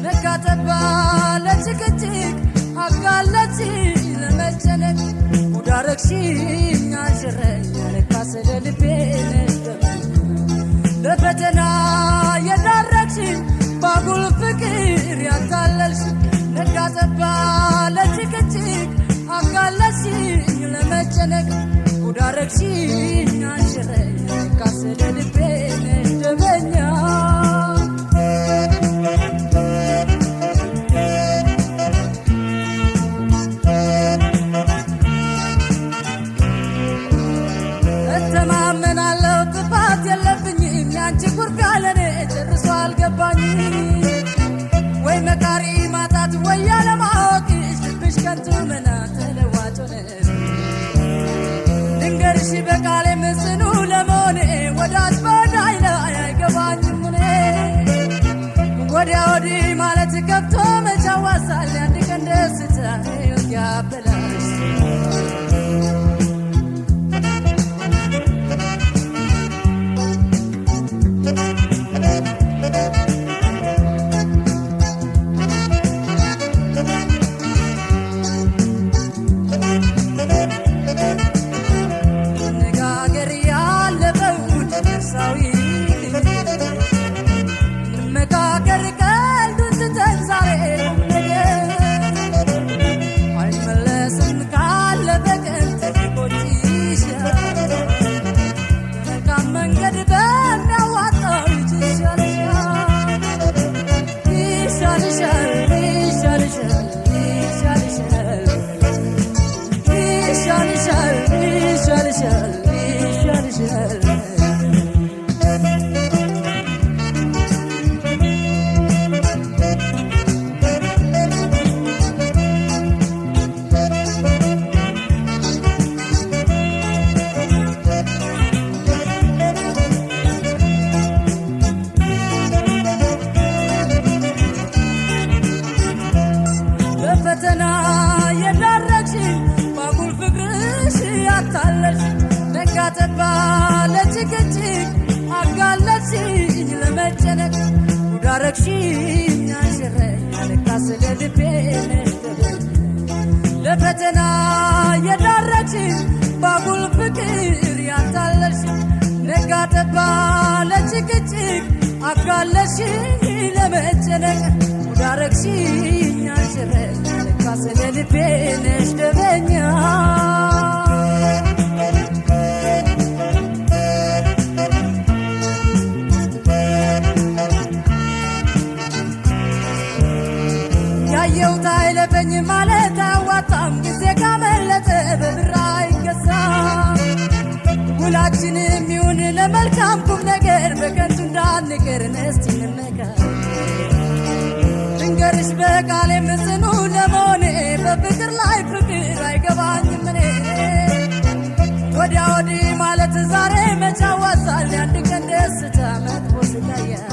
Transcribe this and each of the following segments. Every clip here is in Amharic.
ነጋጠባ ለጭቅጭቅ አጋለች ለመጨነቅ ሙዳረክሽኝ አንሽረኝ ለካስ ለልቤ ነሽ ለፈተና የዳረግሽኝ ባጉል ፍቅር ያታለልሽ ነጋጠባ ለጭቅጭቅ አጋለችኝ ለመጨነቅ ሙዳረክሽኝ አንሽረኝ ለካስ ለልቤ ነሽ ደበኛ ወይ መካሪ ማጣት ወይ ያለማወቅሽ ልብሽ ከንቱ መና ተለዋጭ ሆነ ልንገርሽ በቃሌ ጽኑ ለመሆኔ ወዳጅ በወዳጅ ላይ አይገባኝም እኔ ወዲያ ወዲህ ማለት ከብቶ መቻዋሳል አንድ ቀን ደስታ ሕይወት ያበላሽ ነጋጠባ ለጭቅጭቅ አጋለችኝ ለመጨነቅ ሙዳረክሽኝ አንሽረኝ ለካስ ለልቤ ነሽ ለፈተና የዳረግሽኝ ባጉል ፍቅር ያታለልሽ ነጋጠባ ለጭቅጭቅ አጋለችኝ ለመጨነቅ ሙዳረክሽኝ አንሽረኝ ለካስ ለልቤ ነሽ ደበኛ ያየውታ አይለፈኝ ማለት አዋጣም ጊዜ ካመለጠ በብር አይገዛም ሁላችንም ይሁን ለመልካም ቁም ነገር በከንቱ እንዳንቀር እስቲ እንመካከር ልንገርሽ በቃሌ ጽኑ ለመሆኔ በፍቅር ላይ ፍቅር አይገባኝም እኔ ወዲያ ወዲህ ማለት ዛሬ መቻዋሳል አንድ ቀን ደስታ መጥፎ ስታያል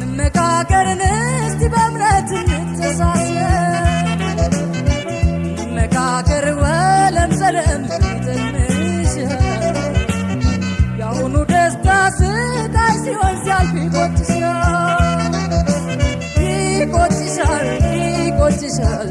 እንመካከርን እስቲ በእምነት እንተሳሰብ እንመካከር ወለም ዘለም ትንሽ የአሁኑ ደስታ ስቃይ ሲሆን ሲያልፍ ይቆጭሻል ይቆጭሻል ይቆጭሻል